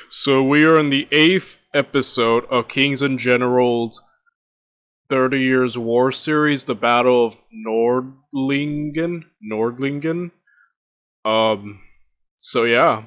So we are in the 8th episode of Kings and Generals 30 Years War series, the Battle of Nordlingen. So yeah.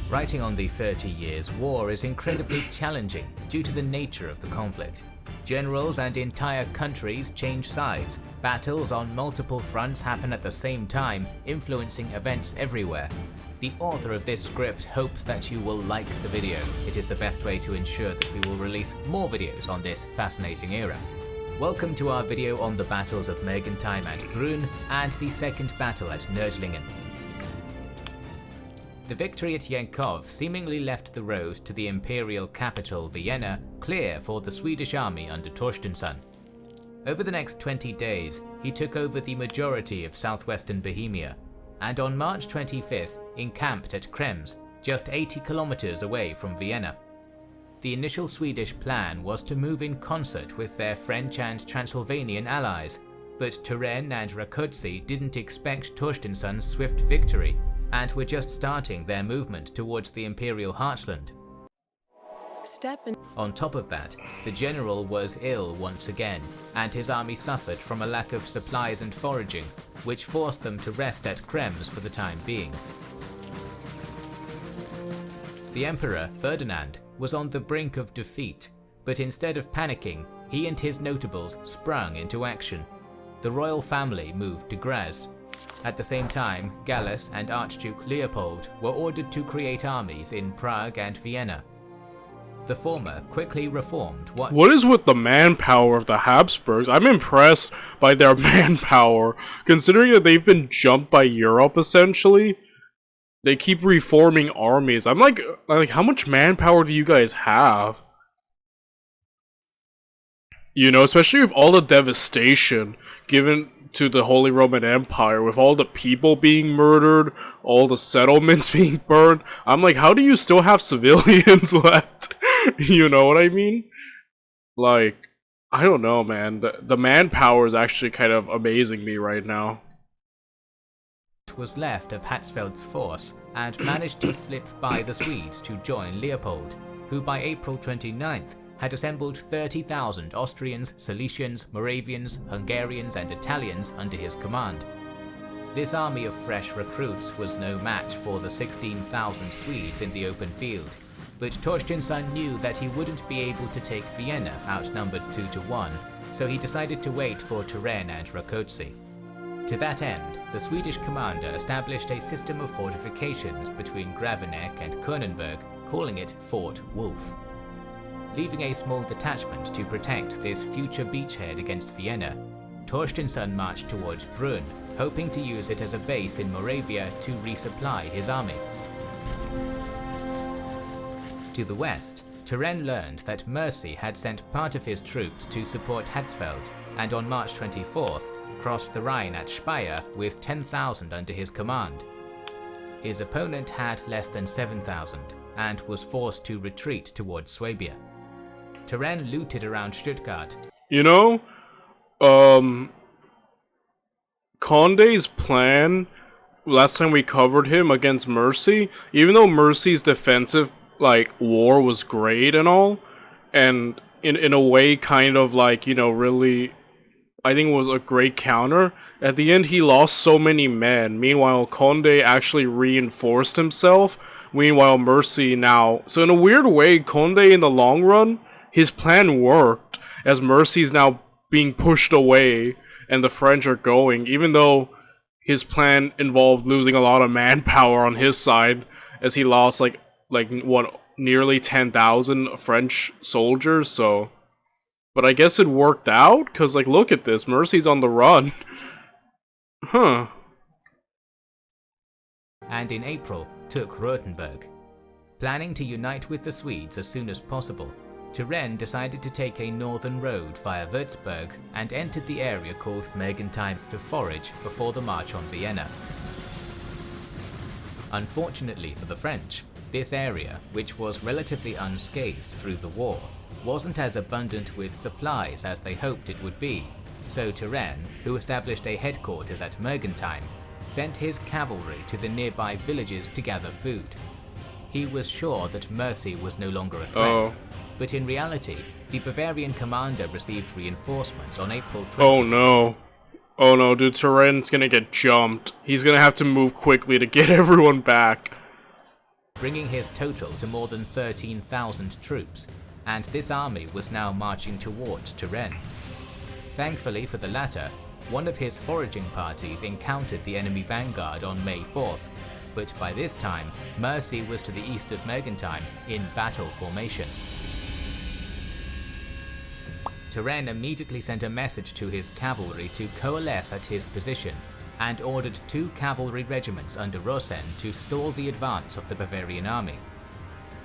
Writing on the 30 Years' War is incredibly challenging due to the nature of the conflict. Generals and entire countries change sides. Battles on multiple fronts happen at the same time, influencing events everywhere. The author of this script hopes that you will like the video. It is the best way to ensure that we will release more videos on this fascinating era. Welcome to our video on the battles of Mergentheim and Brunn and the second battle at Nordlingen. The victory at Yankov seemingly left the road to the imperial capital Vienna clear for the Swedish army under Torstensson. Over the next 20 days, he took over the majority of southwestern Bohemia, and on March 25th encamped at Krems, just 80 kilometers away from Vienna. The initial Swedish plan was to move in concert with their French and Transylvanian allies, but Turenne and Rákóczi didn't expect Torstensson's swift victory, and were just starting their movement towards the imperial heartland. On top of that, the general was ill once again, and his army suffered from a lack of supplies and foraging, which forced them to rest at Krems for the time being. The Emperor, Ferdinand, was on the brink of defeat, but instead of panicking, he and his notables sprung into action. The royal family moved to Graz. At the same time, Gallus and Archduke Leopold were ordered to create armies in Prague and Vienna. The former quickly reformed What is with the manpower of the Habsburgs? I'm impressed by their manpower, considering that they've been jumped by Europe essentially. They keep reforming armies. I'm like, how much manpower do you guys have? You know, especially with all the devastation given to the Holy Roman Empire, with all the people being murdered, all the settlements being burned. I'm like, how do you still have civilians left? You know what I mean? Like, I don't know, man. The manpower is actually kind of amazing me right now. Was left of Hatzfeld's force and managed to slip by the Swedes to join Leopold, who by April 29th had assembled 30,000 Austrians, Silesians, Moravians, Hungarians and Italians under his command. This army of fresh recruits was no match for the 16,000 Swedes in the open field, but Torstensson knew that he wouldn't be able to take Vienna outnumbered 2-1, so he decided to wait for Turenne and Rákóczi. To that end, the Swedish commander established a system of fortifications between Graveneck and Könenberg, calling it Fort Wolf. Leaving a small detachment to protect this future beachhead against Vienna, Torstensson marched towards Brunn, hoping to use it as a base in Moravia to resupply his army. To the west, Turenne learned that Mercy had sent part of his troops to support Hatzfeld, and on March 24th crossed the Rhine at Speyer with 10,000 under his command. His opponent had less than 7,000 and was forced to retreat towards Swabia. Turenne looted around Stuttgart. You know, Conde's plan, last time we covered him against Mercy, even though Mercy's defensive, war was great and all, and in a way kind of really, I think it was a great counter, at the end he lost so many men. Meanwhile, Conde actually reinforced himself. Meanwhile, Mercy now... So in a weird way, Conde in the long run, his plan worked, as Mercy's now being pushed away and the French are going, even though his plan involved losing a lot of manpower on his side, as he lost nearly 10,000 French soldiers, so... But I guess it worked out, because, look at this, Mercy's on the run. Huh. And in April, took Rothenburg. Planning to unite with the Swedes as soon as possible, Turenne decided to take a northern road via Würzburg and entered the area called Mergentheim to forage before the march on Vienna. Unfortunately for the French, this area, which was relatively unscathed through the war, wasn't as abundant with supplies as they hoped it would be, So Turenne, who established a headquarters at Mergentheim, sent his cavalry to the nearby villages to gather food. He was sure that Mercy was no longer a threat, but in reality, the Bavarian commander received reinforcements on April 20th. Oh no. Oh no, dude, Turenne's gonna get jumped. He's gonna have to move quickly to get everyone back. Bringing his total to more than 13,000 troops, and this army was now marching towards Turenne. Thankfully for the latter, one of his foraging parties encountered the enemy vanguard on May 4th, but by this time, Mercy was to the east of Mergentheim in battle formation. Turenne immediately sent a message to his cavalry to coalesce at his position and ordered 2 cavalry regiments under Rosen to stall the advance of the Bavarian army.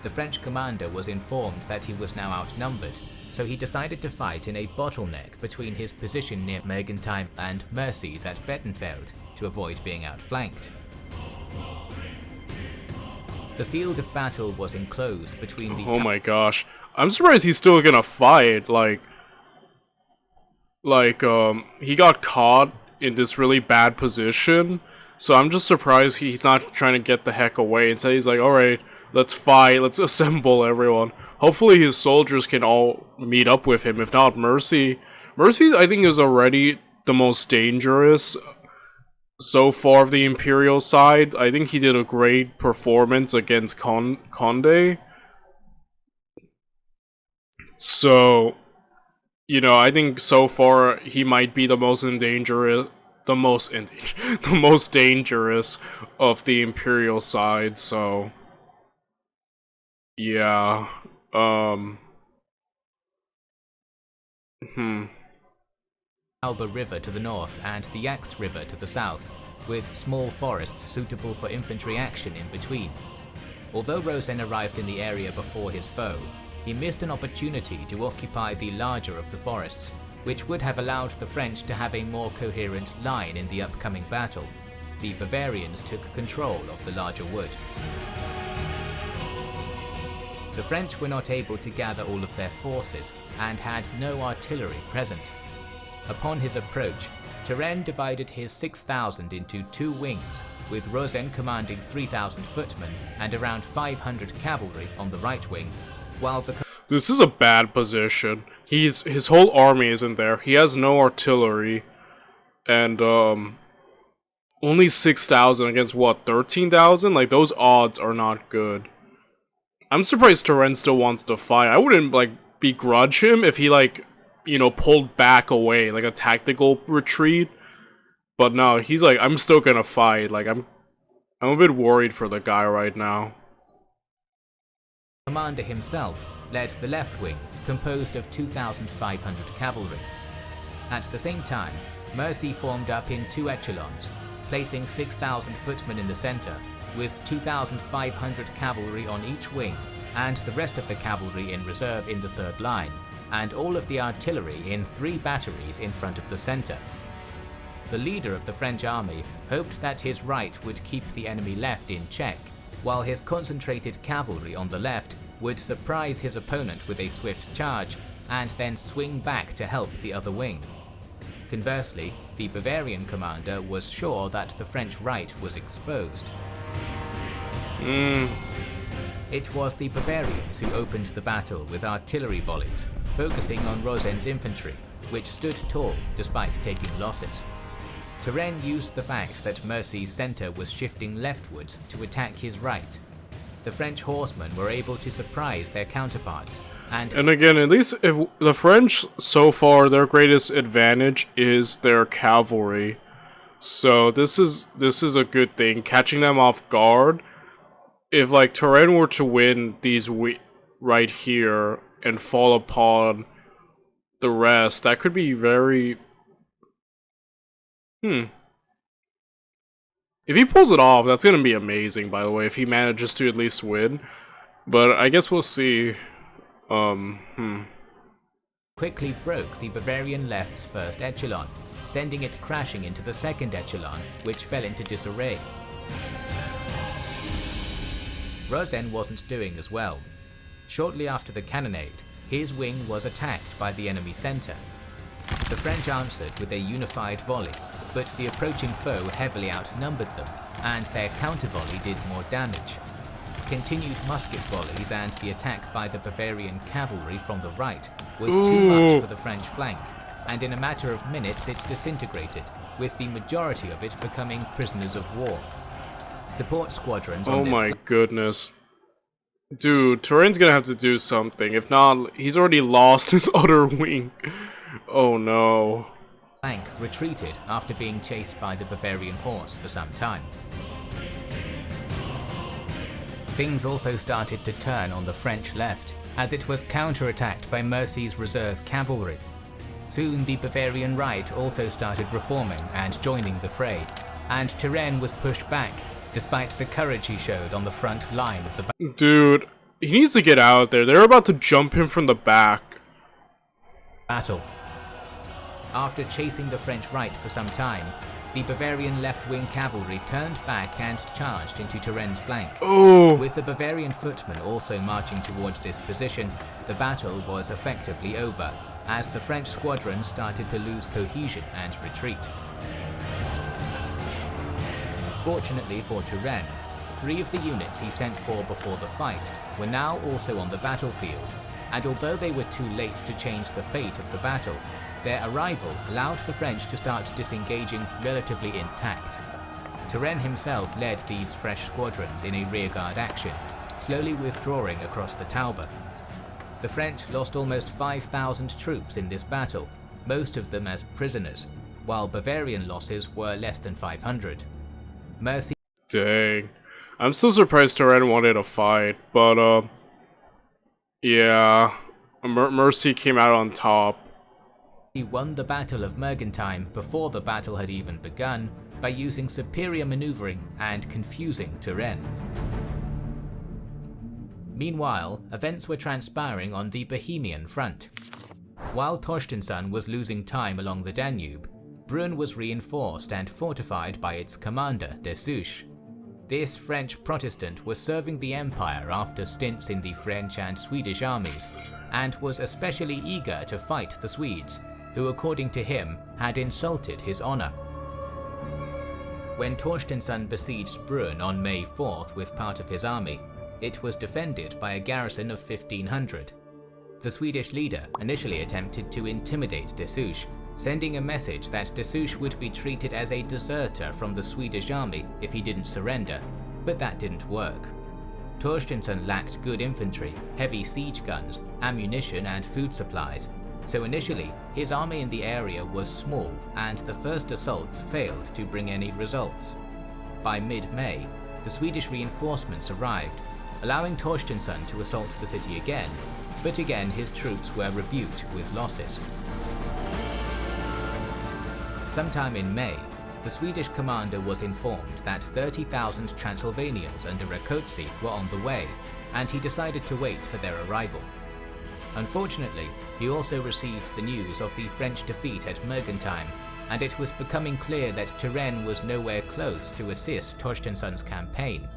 The French commander was informed that he was now outnumbered, so he decided to fight in a bottleneck between his position near Mergentheim and Mercy's at Bettenfeld to avoid being outflanked. The field of battle was enclosed between the— Oh my gosh. I'm surprised he's still gonna fight, he got caught in this really bad position, so I'm just surprised he's not trying to get the heck away. Instead he's like, alright, let's fight, let's assemble everyone. Hopefully his soldiers can all meet up with him. If not, Mercy, I think, is already the most dangerous so far of the Imperial side. I think he did a great performance against Conde. So, you know, I think so far he might be the most dangerous of the Imperial side, so yeah. Alba River to the north and the Axe River to the south, with small forests suitable for infantry action in between. Although Rosen arrived in the area before his foe, he missed an opportunity to occupy the larger of the forests, which would have allowed the French to have a more coherent line in the upcoming battle. The Bavarians took control of the larger wood. The French were not able to gather all of their forces and had no artillery present. Upon his approach, Turenne divided his 6,000 into 2 wings, with Rosen commanding 3,000 footmen and around 500 cavalry on the right wing, while the— This is a bad position. His whole army isn't there. He has no artillery, and only 6,000 against what, 13,000? Like, those odds are not good. I'm surprised Turenne still wants to fight. I wouldn't begrudge him if he pulled back away, like a tactical retreat. But no, he's like, I'm still gonna fight. Like, I'm a bit worried for the guy right now. Commander himself led the left wing, composed of 2,500 cavalry. At the same time, Mercy formed up in 2 echelons, placing 6,000 footmen in the center, with 2,500 cavalry on each wing, and the rest of the cavalry in reserve in the third line, and all of the artillery in 3 batteries in front of the center. The leader of the French army hoped that his right would keep the enemy left in check, while his concentrated cavalry on the left would surprise his opponent with a swift charge and then swing back to help the other wing. Conversely, the Bavarian commander was sure that the French right was exposed. It was the Bavarians who opened the battle with artillery volleys, focusing on Rosen's infantry, which stood tall despite taking losses. Turenne used the fact that Mercy's center was shifting leftwards to attack his right. The French horsemen were able to surprise their counterparts, and again, at least if the French, so far, their greatest advantage is their cavalry. So this is a good thing, catching them off guard. If Turenne were to win these right here and fall upon the rest, that could be very... If he pulls it off, that's gonna be amazing, by the way, if he manages to at least win. But I guess we'll see. Quickly broke the Bavarian left's first echelon, sending it crashing into the second echelon, which fell into disarray. Rosen wasn't doing as well. Shortly after the cannonade, his wing was attacked by the enemy center. The French answered with a unified volley, but the approaching foe heavily outnumbered them, and their counter-volley did more damage. Continued musket volleys and the attack by the Bavarian cavalry from the right was too much for the French flank, and in a matter of minutes it disintegrated, with the majority of it becoming prisoners of war. Support squadrons on Oh my goodness. Dude, Turenne's gonna have to do something. If not, he's already lost his other wing. Oh no. flank retreated after being chased by the Bavarian horse for some time. Things also started to turn on the French left, as it was counterattacked by Mercy's reserve cavalry. Soon the Bavarian right also started reforming and joining the fray, and Turenne was pushed back, despite the courage he showed on the front line of the battle. Dude, he needs to get out there. They're about to jump him from the back. After chasing the French right for some time, the Bavarian left-wing cavalry turned back and charged into Turenne's flank. Oh. With the Bavarian footmen also marching towards this position, the battle was effectively over, as the French squadron started to lose cohesion and retreat. Fortunately for Turenne, 3 of the units he sent for before the fight were now also on the battlefield, and although they were too late to change the fate of the battle, their arrival allowed the French to start disengaging relatively intact. Turenne himself led these fresh squadrons in a rearguard action, slowly withdrawing across the Tauber. The French lost almost 5,000 troops in this battle, most of them as prisoners, while Bavarian losses were less than 500. Mercy. Dang. I'm still surprised Turenne wanted a fight, but yeah, Mercy came out on top. He won the Battle of Mergentheim before the battle had even begun by using superior maneuvering and confusing Turenne. Meanwhile, events were transpiring on the Bohemian front. While Torstenson was losing time along the Danube, Brünn was reinforced and fortified by its commander, Dessouche. This French Protestant was serving the empire after stints in the French and Swedish armies, and was especially eager to fight the Swedes, who according to him had insulted his honor. When Torstenson besieged Brünn on May 4th with part of his army, it was defended by a garrison of 1,500. The Swedish leader initially attempted to intimidate Dessouche, sending a message that Dessouche would be treated as a deserter from the Swedish army if he didn't surrender, but that didn't work. Torstenson lacked good infantry, heavy siege guns, ammunition and food supplies, so initially his army in the area was small and the first assaults failed to bring any results. By mid-May, the Swedish reinforcements arrived, allowing Torstenson to assault the city again, but again his troops were rebuked with losses. Sometime in May, the Swedish commander was informed that 30,000 Transylvanians under Rákóczi were on the way, and he decided to wait for their arrival. Unfortunately, he also received the news of the French defeat at Mergentheim, and it was becoming clear that Turenne was nowhere close to assist Torstenson's campaign.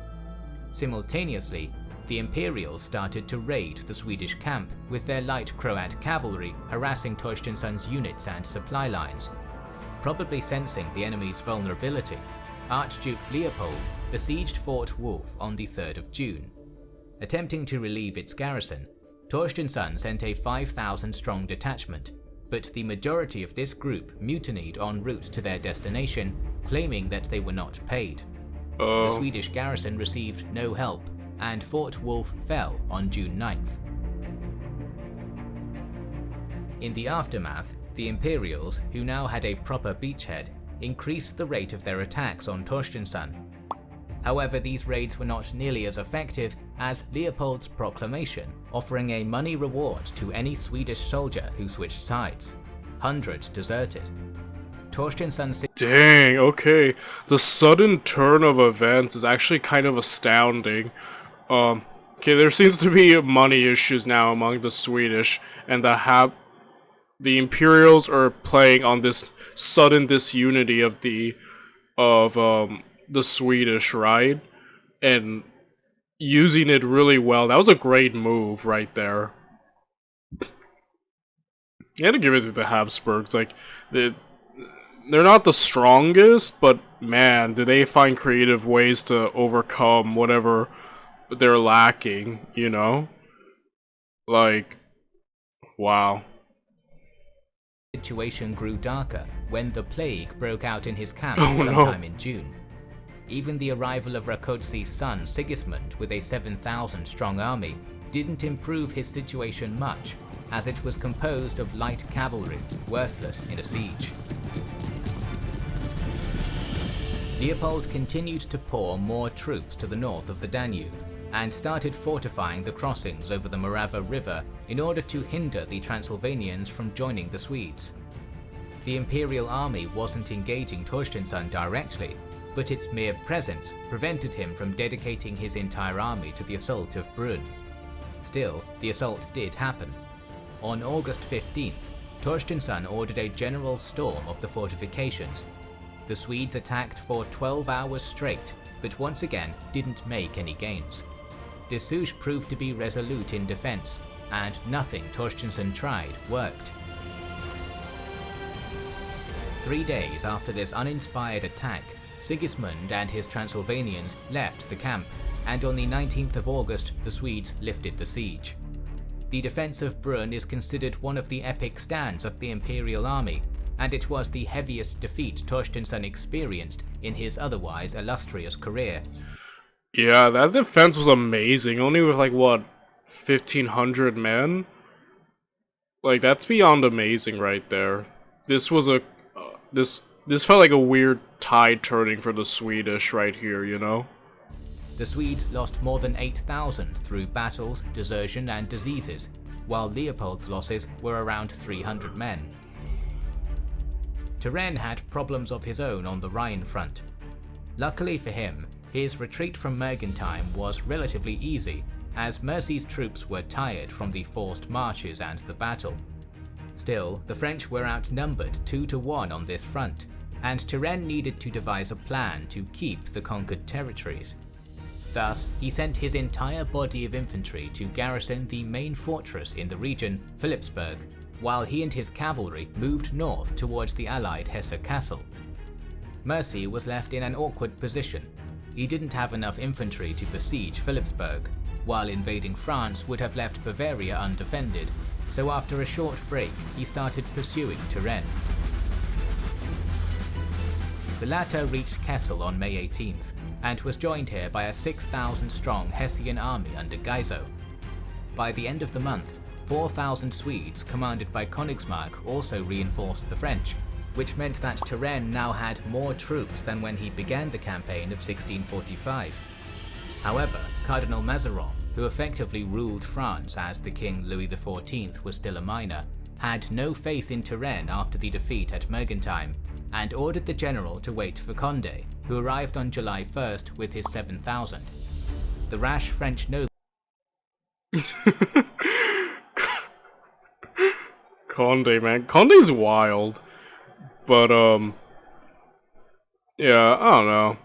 Simultaneously, the Imperials started to raid the Swedish camp, with their light Croat cavalry harassing Torstenson's units and supply lines. Probably sensing the enemy's vulnerability, Archduke Leopold besieged Fort Wolf on the 3rd of June. Attempting to relieve its garrison, Torstenson sent a 5,000-strong detachment, but the majority of this group mutinied en route to their destination, claiming that they were not paid. The Swedish garrison received no help, and Fort Wolf fell on June 9th. In the aftermath, the Imperials, who now had a proper beachhead, increased the rate of their attacks on Torstenson. However, these raids were not nearly as effective as Leopold's proclamation, offering a money reward to any Swedish soldier who switched sides. Hundreds deserted. Torstenson. Dang, okay. The sudden turn of events is actually kind of astounding. Okay, there seems to be money issues now among the Swedish, and the Imperials are playing on this sudden disunity of the Swedish, right? And using it really well. That was a great move right there. You had to give it to the Habsburgs. Like, they're not the strongest, but man, do they find creative ways to overcome whatever they're lacking, you know? Like, wow. The situation grew darker when the plague broke out in his camp Oh, sometime no. in June. Even the arrival of Rakoczi's son Sigismund with a 7,000 strong army didn't improve his situation much, as it was composed of light cavalry, worthless in a siege. Leopold continued to pour more troops to the north of the Danube, and started fortifying the crossings over the Morava River in order to hinder the Transylvanians from joining the Swedes. The Imperial army wasn't engaging Torstensson directly, but its mere presence prevented him from dedicating his entire army to the assault of Brunn. Still, the assault did happen. On August 15th, Torstensson ordered a general storm of the fortifications. The Swedes attacked for 12 hours straight, but once again didn't make any gains. De Souche proved to be resolute in defense, and nothing Torstensson tried worked. 3 days after this uninspired attack, Sigismund and his Transylvanians left the camp, and on the 19th of August the Swedes lifted the siege. The defense of Brunn is considered one of the epic stands of the Imperial army, and it was the heaviest defeat Torstensson experienced in his otherwise illustrious career. Yeah, that defense was amazing. Only with like what, 1,500 men? Like, that's beyond amazing right there. This was a this felt like a weird tide turning for the Swedish right here, you know? The Swedes lost more than 8,000 through battles, desertion and diseases, while Leopold's losses were around 300 men. Turenne had problems of his own on the Rhine front. Luckily for him, his retreat from Mergentheim was relatively easy, as Mercy's troops were tired from the forced marches and the battle. Still, the French were outnumbered 2-1 on this front, and Turenne needed to devise a plan to keep the conquered territories. Thus, he sent his entire body of infantry to garrison the main fortress in the region, Philipsburg, while he and his cavalry moved north towards the allied Hesse Castle. Mercy was left in an awkward position. He didn't have enough infantry to besiege Philipsburg, while invading France would have left Bavaria undefended, so after a short break he started pursuing Turenne. The latter reached Kessel on May 18th, and was joined here by a 6,000 strong Hessian army under Geiso. By the end of the month, 4,000 Swedes commanded by Königsmark also reinforced the French, which meant that Turenne now had more troops than when he began the campaign of 1645. However, Cardinal Mazarin, who effectively ruled France as the King Louis XIV was still a minor, had no faith in Turenne after the defeat at Mergentheim, and ordered the general to wait for Condé, who arrived on July 1st with his 7,000. The rash French noble Condé, man. Condé's wild. But, yeah, I don't know.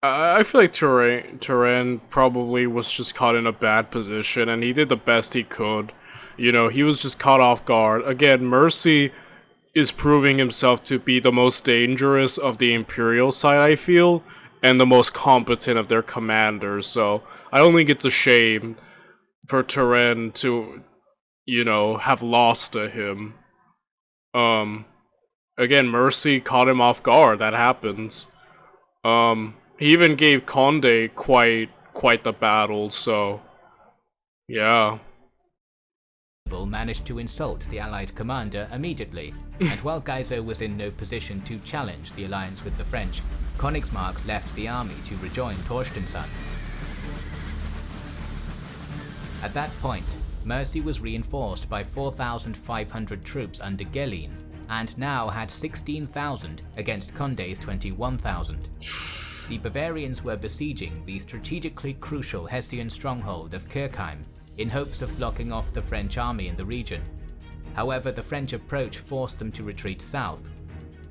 I feel like Turenne probably was just caught in a bad position, and he did the best he could. You know, he was just caught off guard. Again, Mercy is proving himself to be the most dangerous of the Imperial side, I feel, and the most competent of their commanders, so I don't think it's a shame for Turenne to, you know, have lost to him. Again, Mercy caught him off guard, that happens. He even gave Condé quite the battle, so yeah. managed to insult the allied commander immediately, and while Geiso was in no position to challenge the alliance with the French, Königsmark left the army to rejoin Torstensson. At that point, Mercy was reinforced by 4,500 troops under Gellin, and now had 16,000 against Condé's 21,000. The Bavarians were besieging the strategically crucial Hessian stronghold of Kirchheim in hopes of blocking off the French army in the region. However, the French approach forced them to retreat south.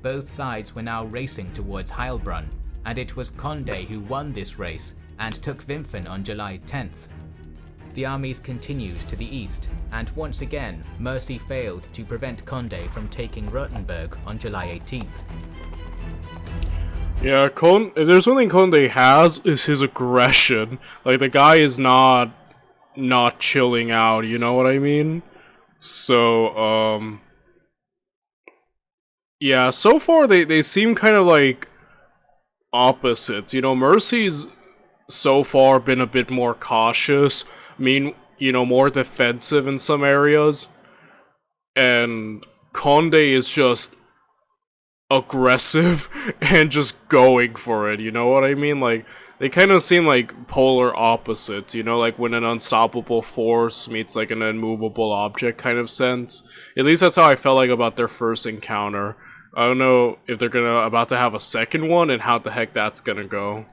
Both sides were now racing towards Heilbronn, and it was Condé who won this race and took Wimpfen on July 10th. The armies continued to the east, and once again, Mercy failed to prevent Condé from taking Rothenburg on July 18th. Yeah, if there's one thing Condé has, is his aggression. Like, the guy is not chilling out, you know what I mean? So, yeah, so far they seem kind of like opposites. You know, Mercy's so far been a bit more cautious, more defensive in some areas. And Condé is just aggressive and just going for it, you know what I mean? Like, they kind of seem like polar opposites, you know, like when an unstoppable force meets like an immovable object kind of sense. At least that's how I felt like about their first encounter. I don't know if they're about to have a second one and how the heck that's gonna go.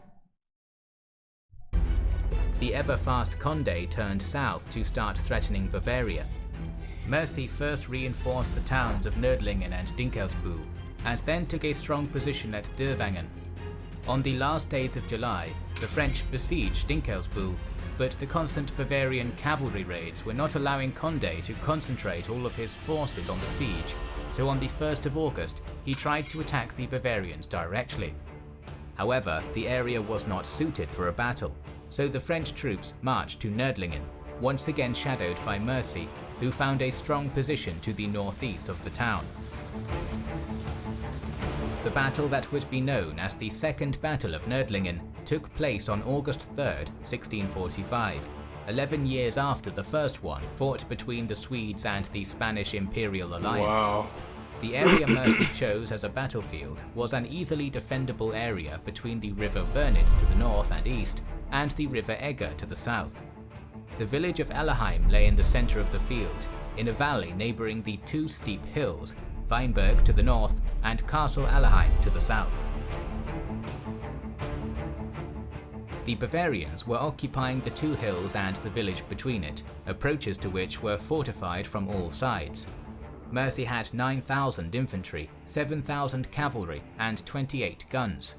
The ever-fast Condé turned south to start threatening Bavaria. Mercy first reinforced the towns of Nordlingen and Dinkelsbühl, and then took a strong position at Dirwangen. On the last days of July, the French besieged Dinkelsbühl, but the constant Bavarian cavalry raids were not allowing Condé to concentrate all of his forces on the siege, so on the 1st of August, he tried to attack the Bavarians directly. However, the area was not suited for a battle, so the French troops marched to Nordlingen, once again shadowed by Mercy, who found a strong position to the northeast of the town. The battle that would be known as the Second Battle of Nordlingen took place on August 3rd, 1645, 11 years after the first one fought between the Swedes and the Spanish Imperial Alliance. Wow. The area Mercy chose as a battlefield was an easily defendable area between the River Wernitz to the north and east, and the River Egger to the south. The village of Allerheim lay in the center of the field, in a valley neighboring the two steep hills, Weinberg to the north and Castle Allerheim to the south. The Bavarians were occupying the two hills and the village between it, approaches to which were fortified from all sides. Mercy had 9,000 infantry, 7,000 cavalry, and 28 guns.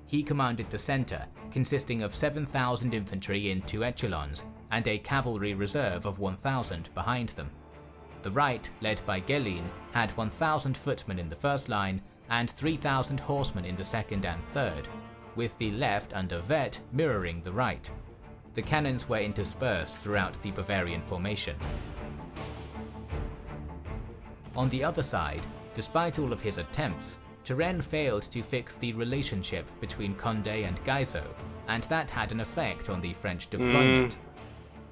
He commanded the center, consisting of 7,000 infantry in 2 echelons, and a cavalry reserve of 1,000 behind them. The right, led by Gelin, had 1,000 footmen in the first line and 3,000 horsemen in the second and third, with the left under Vett mirroring the right. The cannons were interspersed throughout the Bavarian formation. On the other side, despite all of his attempts, Turenne failed to fix the relationship between Condé and Guizot, and that had an effect on the French deployment.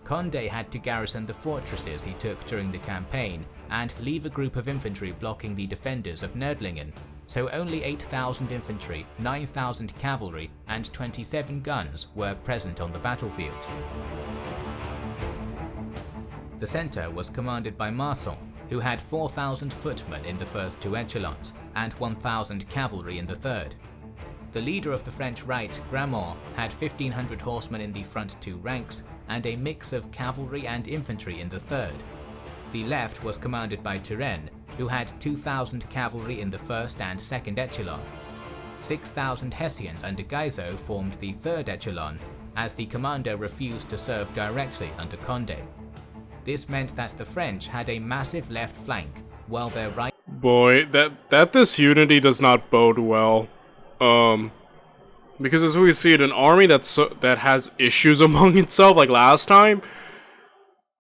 Condé had to garrison the fortresses he took during the campaign and leave a group of infantry blocking the defenders of Nordlingen, so only 8,000 infantry, 9,000 cavalry, and 27 guns were present on the battlefield. The center was commanded by Marson, who had 4,000 footmen in the first 2 echelons and 1,000 cavalry in the third. The leader of the French right, Gramont, had 1,500 horsemen in the front 2 ranks and a mix of cavalry and infantry in the third. The left was commanded by Turenne, who had 2,000 cavalry in the first and second echelon. 6,000 Hessians under Guizot formed the third echelon, as the commander refused to serve directly under Condé. This meant that the French had a massive left flank, while their right... Boy, that disunity does not bode well. Because as we see it, an army that has issues among itself, like last time,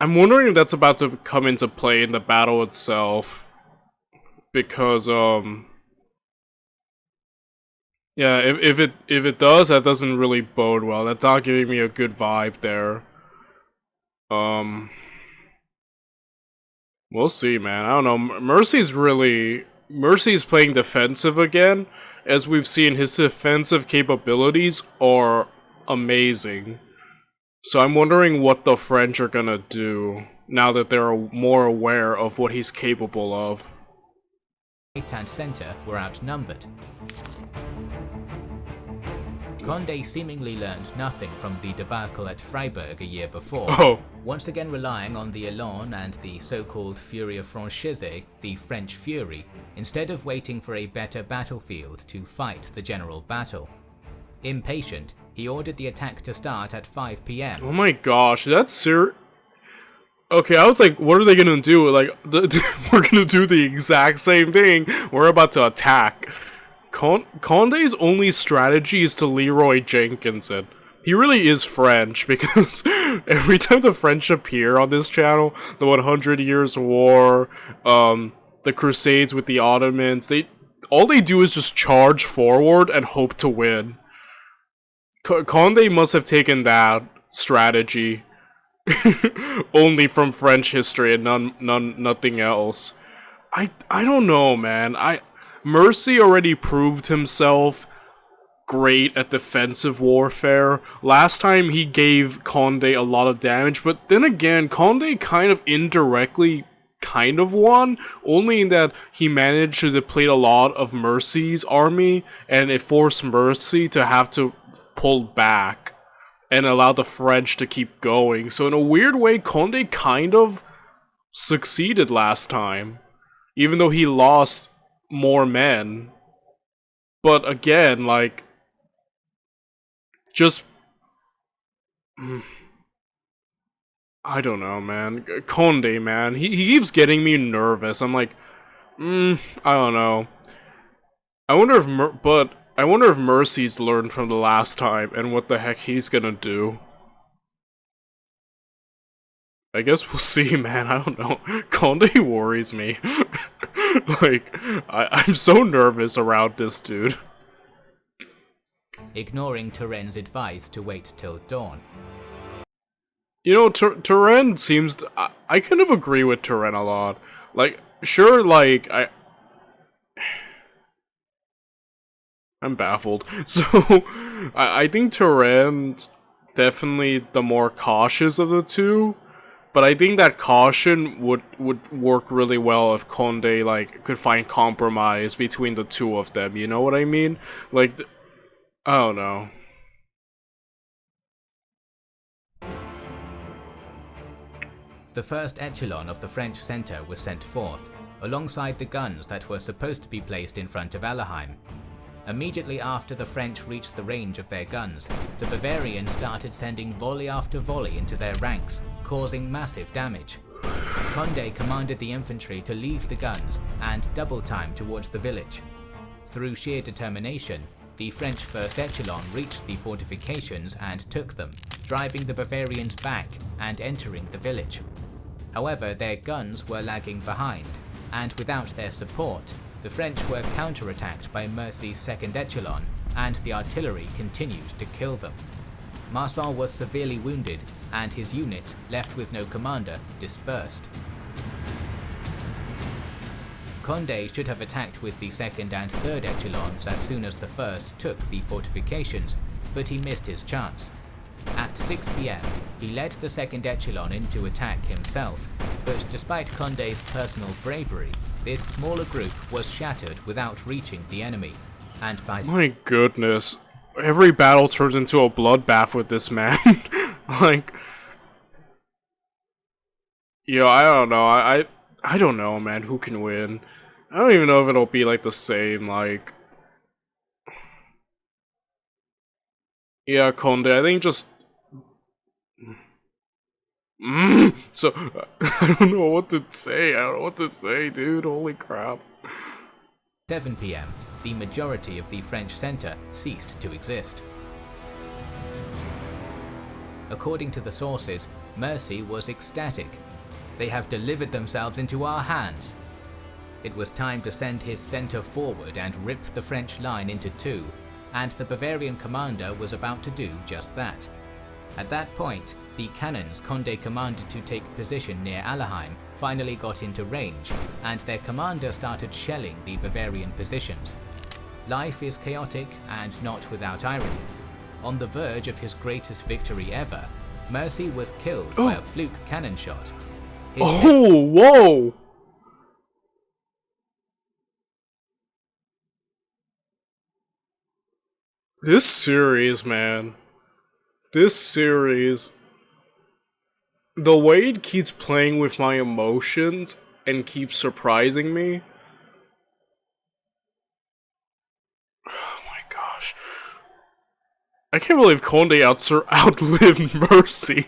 I'm wondering if that's about to come into play in the battle itself. Because, yeah, if it does, that doesn't really bode well. That's not giving me a good vibe there. We'll see, man. I don't know. Mercy's playing defensive again. As we've seen, his defensive capabilities are amazing. So I'm wondering what the French are gonna do now that they're more aware of what he's capable of. Right and center were outnumbered. Condé seemingly learned nothing from the debacle at Freiburg a year before, once again relying on the Elan and the so-called Fury of Franchise, the French Fury, instead of waiting for a better battlefield to fight the general battle. Impatient, he ordered the attack to start at 5 PM. Oh my gosh, that's Okay, I was like, what are they gonna do? Like, we're gonna do the exact same thing. We're about to attack. Conde's only strategy is to Leroy Jenkins it. He really is French, because every time the French appear on this channel, the 100 Years' War, the Crusades with the Ottomans, all they do is just charge forward and hope to win. Conde must have taken that strategy only from French history and nothing else. I don't know, man. Mercy already proved himself great at defensive warfare. Last time he gave Conde a lot of damage, but then again, Conde kind of indirectly kind of won, only in that he managed to deplete a lot of Mercy's army, and it forced Mercy to have to pull back and allow the French to keep going. So in a weird way, Conde kind of succeeded last time, even though he lost more men. But again, like, just I don't know, man. Conde, man, he keeps getting me nervous. I'm like, I don't know. I wonder if Mercy's learned from the last time and what the heck he's gonna do. I guess we'll see, man. I don't know. Conde worries me. Like, I'm so nervous around this dude. Ignoring Turenne's advice to wait till dawn. You know, Turenne seems to, I kind of agree with Turenne a lot. Like, sure, like, I'm baffled. So, I think Turenne's definitely the more cautious of the two, but I think that caution would work really well if Conde, like, could find compromise between the two of them, you know what I mean? Like, I don't know. The first echelon of the French centre was sent forth, alongside the guns that were supposed to be placed in front of Aleheim. Immediately after the French reached the range of their guns, the Bavarians started sending volley after volley into their ranks, causing massive damage. Conde commanded the infantry to leave the guns and double time towards the village. Through sheer determination, the French first echelon reached the fortifications and took them, driving the Bavarians back and entering the village. However, their guns were lagging behind, and without their support, the French were counterattacked by Mercy's second echelon, and the artillery continued to kill them. Marsan was severely wounded, and his unit, left with no commander, dispersed. Conde should have attacked with the second and third echelons as soon as the first took the fortifications, but he missed his chance. At 6 PM, he led the second echelon into attack himself, but despite Conde's personal bravery, this smaller group was shattered without reaching the enemy, and by— My goodness, every battle turns into a bloodbath with this man. Like, yo, I don't know, I don't know, man, who can win. I don't even know if it'll be, like, the same, like... Yeah, Conde, I think just... So, I don't know what to say, dude, holy crap. 7 PM, the majority of the French centre ceased to exist. According to the sources, Mercy was ecstatic. They have delivered themselves into our hands. It was time to send his centre forward and rip the French line into two, and the Bavarian commander was about to do just that. At that point, the cannons Conde commanded to take position near Aleheim finally got into range, and their commander started shelling the Bavarian positions. Life is chaotic and not without irony. On the verge of his greatest victory ever, Mercy was killed by a fluke cannon shot. Whoa! This series, man. This series, the way it keeps playing with my emotions and keeps surprising me. Oh my gosh. I can't believe Conde outlived Mercy.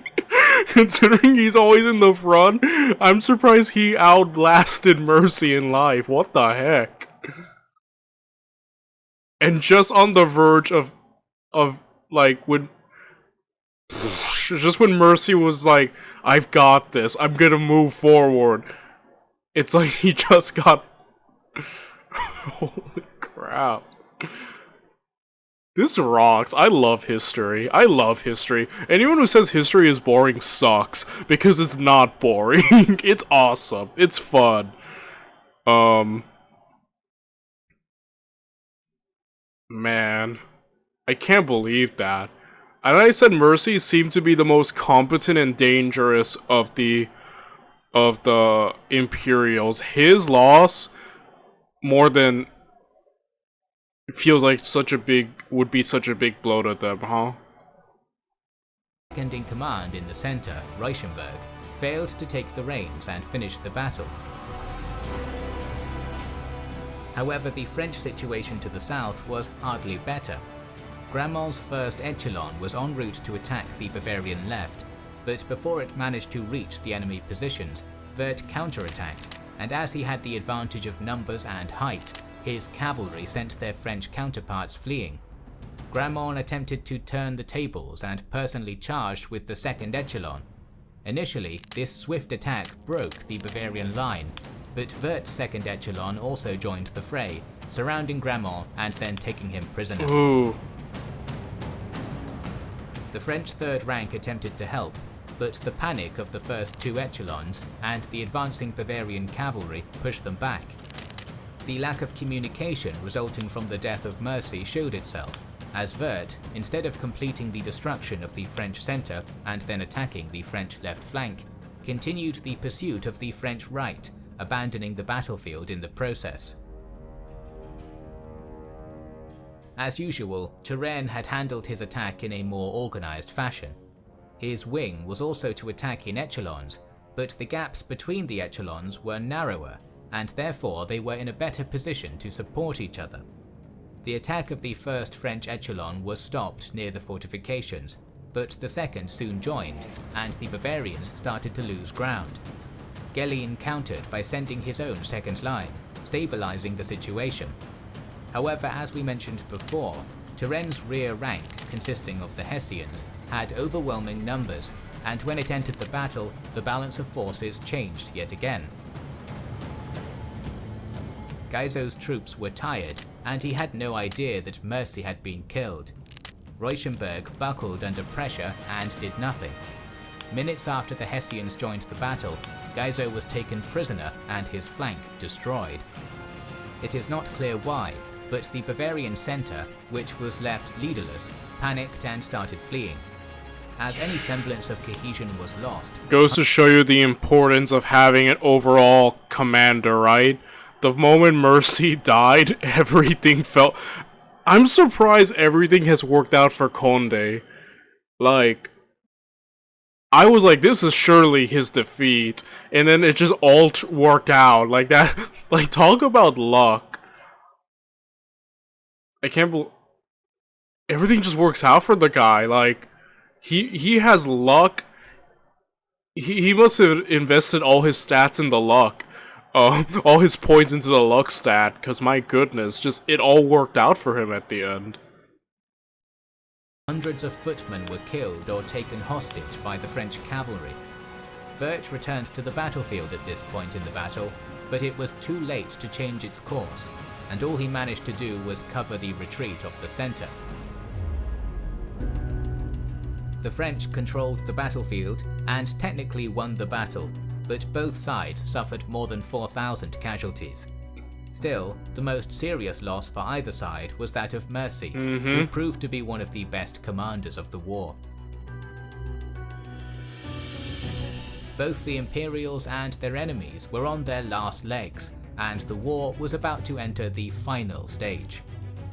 Considering he's always in the front, I'm surprised he outlasted Mercy in life. What the heck? And just on the verge of like, when just when Mercy was like, I've got this, I'm gonna move forward, it's like he just got... Holy crap. This rocks. I love history. I love history. Anyone who says history is boring sucks, because it's not boring. It's awesome. It's fun. Man. I can't believe that. And I said Mercy seemed to be the most competent and dangerous of the Imperials. His loss, more than... feels like would be such a big blow to them, huh? Second in command in the center, Reuschenberg, failed to take the reins and finish the battle. However, the French situation to the south was hardly better. Gramont's first echelon was en route to attack the Bavarian left, but before it managed to reach the enemy positions, Wirth counterattacked, and as he had the advantage of numbers and height, his cavalry sent their French counterparts fleeing. Gramont attempted to turn the tables and personally charged with the second echelon. Initially, this swift attack broke the Bavarian line, but Wirth's second echelon also joined the fray, surrounding Gramont and then taking him prisoner. Ooh. The French third rank attempted to help, but the panic of the first two echelons and the advancing Bavarian cavalry pushed them back. The lack of communication resulting from the death of Mercy showed itself, as Wirth, instead of completing the destruction of the French centre and then attacking the French left flank, continued the pursuit of the French right, abandoning the battlefield in the process. As usual, Turenne had handled his attack in a more organised fashion. His wing was also to attack in echelons, but the gaps between the echelons were narrower, and therefore they were in a better position to support each other. The attack of the first French echelon was stopped near the fortifications, but the second soon joined, and the Bavarians started to lose ground. Gellin countered by sending his own second line, stabilising the situation. However, as we mentioned before, Turenne's rear rank, consisting of the Hessians, had overwhelming numbers, and when it entered the battle, the balance of forces changed yet again. Geizo's troops were tired, and he had no idea that Mercy had been killed. Reuschenberg buckled under pressure and did nothing. Minutes after the Hessians joined the battle, Geizo was taken prisoner and his flank destroyed. It is not clear why, but the Bavarian centre, which was left leaderless, panicked and started fleeing. As any semblance of cohesion was lost... Goes to show you the importance of having an overall commander, right? The moment Mercy died, everything felt... I'm surprised everything has worked out for Conde. Like... I was like, this is surely his defeat, and then it just all worked out, like that. Like, talk about luck. I can't believe... Everything just works out for the guy, like... He has luck. He must have invested all his stats in the luck. All his points into the luck stat, because my goodness, just it all worked out for him at the end. Hundreds of footmen were killed or taken hostage by the French cavalry. Wirth returned to the battlefield at this point in the battle, but it was too late to change its course, and all he managed to do was cover the retreat of the centre. The French controlled the battlefield and technically won the battle, but both sides suffered more than 4,000 casualties. Still, the most serious loss for either side was that of Mercy, who proved to be one of the best commanders of the war. Both the Imperials and their enemies were on their last legs, and the war was about to enter the final stage.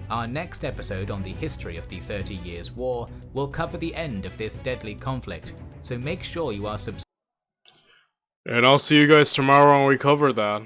Our next episode on the history of the 30 Years' War will cover the end of this deadly conflict, so make sure you are subscribed. And I'll see you guys tomorrow when we cover that.